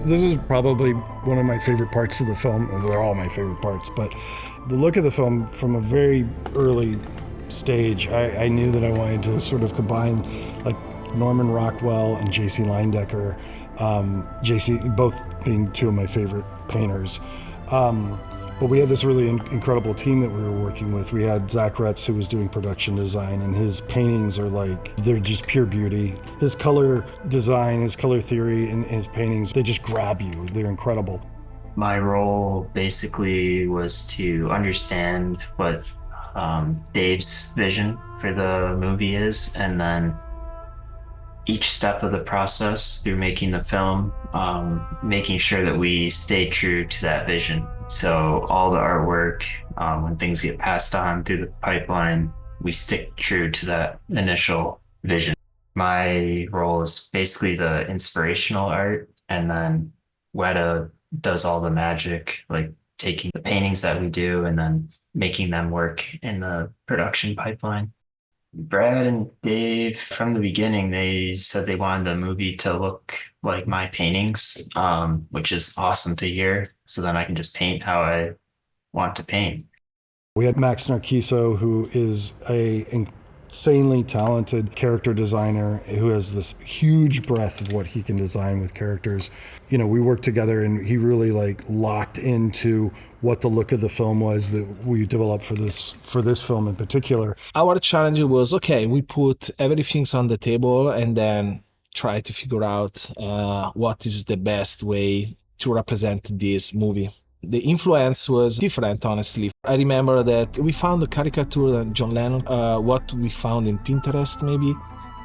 This is probably one of my favorite parts of the film. They're all my favorite parts, but the look of the film from a very early stage, I knew that I wanted to sort of combine like Norman Rockwell and J.C. Leyendecker, J.C. both being two of my favorite painters. But we had this really incredible team that we were working with. We had Zach Retz, who was doing production design, and his paintings are like, they're just pure beauty. His color design, his color theory, and his paintings, they just grab you. They're incredible. My role basically was to understand what Dave's vision for the movie is, and then each step of the process through making the film, making sure that we stay true to that vision. So all the artwork, when things get passed on through the pipeline, we stick true to that initial vision. My role is basically the inspirational art, and then Weta does all the magic, like taking the paintings that we do and then making them work in the production pipeline. Brad and Dave, from the beginning, they said they wanted the movie to look like my paintings, which is awesome to hear. So then I can just paint how I want to paint. We had Max Narciso, who is a insanely talented character designer who has this huge breadth of what he can design with characters. You know, we worked together and he really like locked into what the look of the film was that we developed for this film in particular. Our challenge was, okay, we put everything on the table and then try to figure out what is the best way to represent this movie. The influence was different, honestly. I remember that we found a caricature of John Lennon, what we found in Pinterest, maybe.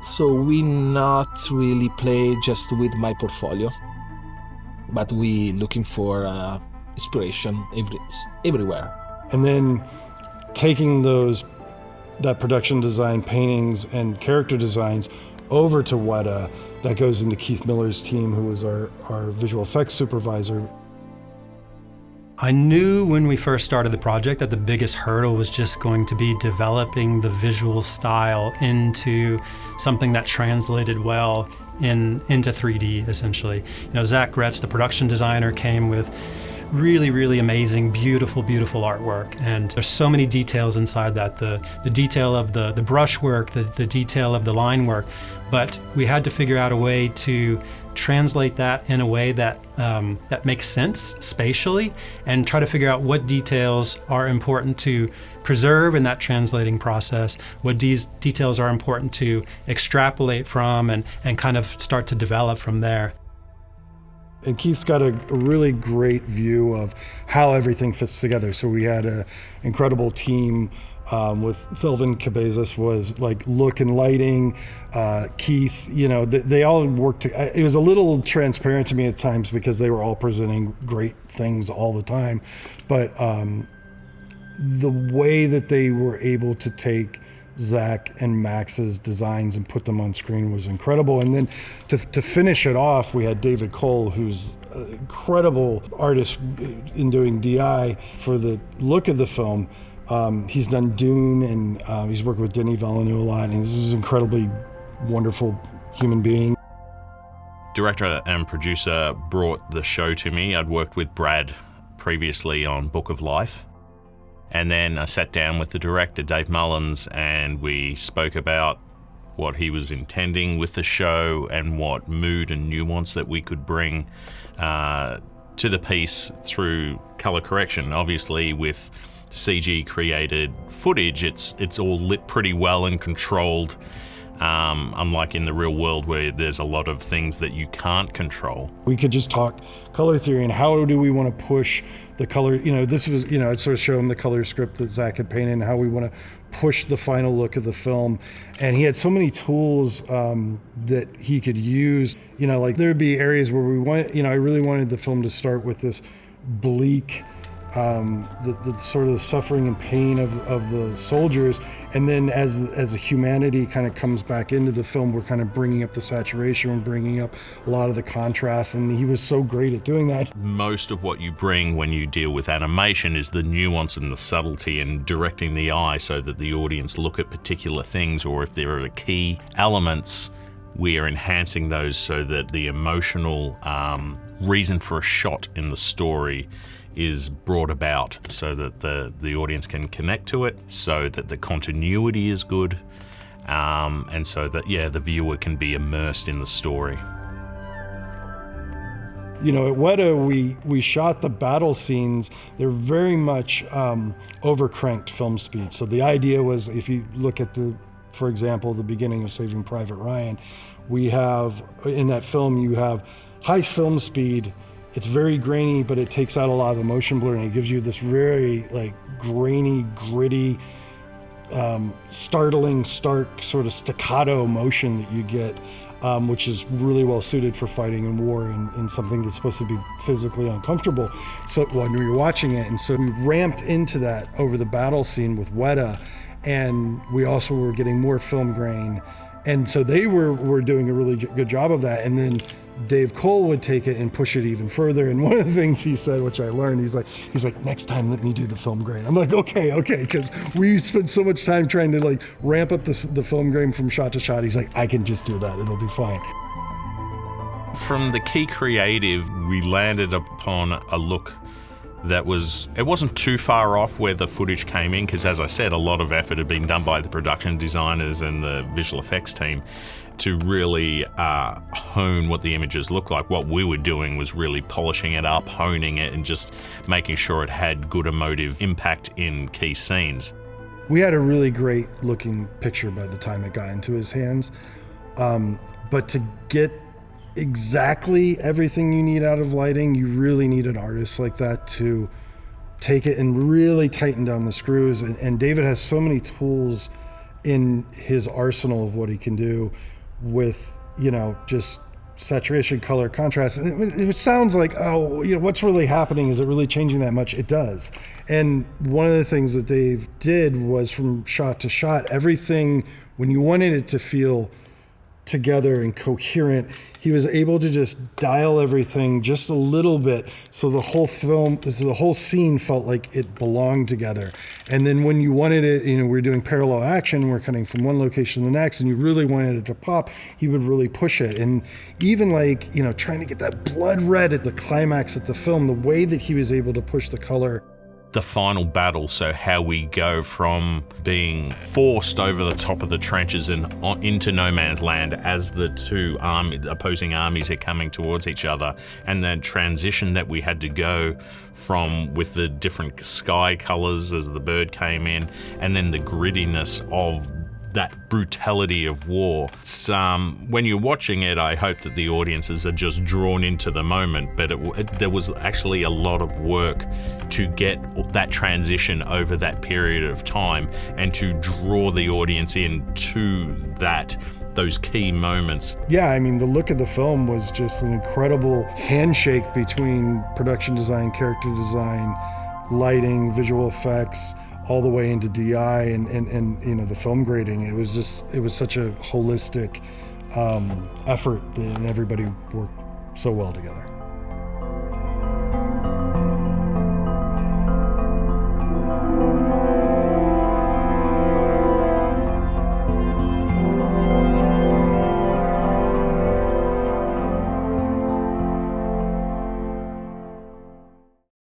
So we not really play just with my portfolio, but we looking for inspiration everywhere. And then taking that production design, paintings, and character designs over to Weta, that goes into Keith Miller's team, who was our visual effects supervisor. I knew when we first started the project that the biggest hurdle was just going to be developing the visual style into something that translated well into 3D, essentially. You know, Zach Retz, the production designer, came with really, really amazing, beautiful, beautiful artwork. And there's so many details inside that, the detail of the brushwork, the detail of the line work. But we had to figure out a way to translate that in a way that that makes sense spatially, and try to figure out what details are important to preserve in that translating process, what these details are important to extrapolate from and kind of start to develop from there. And Keith's got a really great view of how everything fits together. So we had an incredible team with Thilvin Cabezas was like look and lighting, Keith, you know, they all worked. It was a little transparent to me at times because they were all presenting great things all the time. But the way that they were able to take Zach and Max's designs and put them on screen was incredible. And then to finish it off, we had David Cole, who's an incredible artist in doing DI for the look of the film. He's done Dune, and he's worked with Denis Villeneuve a lot, and he's an incredibly wonderful human being. Director and producer brought the show to me. I'd worked with Brad previously on Book of Life. And then I sat down with the director, Dave Mullins, and we spoke about what he was intending with the show and what mood and nuance that we could bring to the piece through color correction. Obviously, with CG created footage, it's all lit pretty well and controlled, unlike in the real world where there's a lot of things that you can't control. We could just talk color theory and how do we want to push the color, you know, this was, you know, I'd sort of show him the color script that Zach had painted and how we want to push the final look of the film. And he had so many tools that he could use, you know, like there'd be areas where we want, you know, I really wanted the film to start with this bleak, the sort of suffering and pain of the soldiers, and then as the humanity kind of comes back into the film, we're kind of bringing up the saturation, we're bringing up a lot of the contrast, and he was so great at doing that. Most of what you bring when you deal with animation is the nuance and the subtlety and directing the eye so that the audience look at particular things, or if there are key elements we are enhancing those so that the emotional reason for a shot in the story is brought about, so that the audience can connect to it, so that the continuity is good, and so that the viewer can be immersed in the story. You know, at Weta, we shot the battle scenes. They're very much overcranked film speed. So the idea was, if you look at for example, the beginning of Saving Private Ryan, we have, in that film, you have high film speed. It's very grainy, but it takes out a lot of the motion blur, and it gives you this very like grainy, gritty, startling, stark sort of staccato motion that you get, which is really well suited for fighting in war and something that's supposed to be physically uncomfortable. So when you're watching it, and so we ramped into that over the battle scene with Weta, and we also were getting more film grain, and so they were doing a really good job of that. And then Dave Cole would take it and push it even further. And one of the things he said, which I learned, he's like, next time let me do the film grain. I'm like, okay, because we spent so much time trying to like ramp up the film grain from shot to shot. He's like, I can just do that, it'll be fine. From the key creative, we landed upon a look that it wasn't too far off where the footage came in, because as I said, a lot of effort had been done by the production designers and the visual effects team to really hone what the images look like. What we were doing was really polishing it up, honing it, and just making sure it had good emotive impact in key scenes. We had a really great looking picture by the time it got into his hands, but to get exactly everything you need out of lighting, you really need an artist like that to take it and really tighten down the screws. And David has so many tools in his arsenal of what he can do with, you know, just saturation, color, contrast. And it sounds like, oh, you know, what's really happening? Is it really changing that much? It does. And one of the things that Dave did was, from shot to shot, everything, when you wanted it to feel together and coherent, he was able to just dial everything just a little bit, so the whole scene felt like it belonged together. And then when you wanted it, you know, we're doing parallel action, we're cutting from one location to the next, and you really wanted it to pop, he would really push it. And even like, you know, trying to get that blood red at the climax of the film, the way that he was able to push the color. The final battle, so how we go from being forced over the top of the trenches and into no man's land as the two opposing armies are coming towards each other, and that transition that we had to go from with the different sky colors as the bird came in, and then the grittiness of that brutality of war. When you're watching it, I hope that the audiences are just drawn into the moment, but there was actually a lot of work to get that transition over that period of time and to draw the audience into those key moments. Yeah, I mean, the look of the film was just an incredible handshake between production design, character design, lighting, visual effects, all the way into DI and you know, the film grading. It was such a holistic effort, and everybody worked so well together.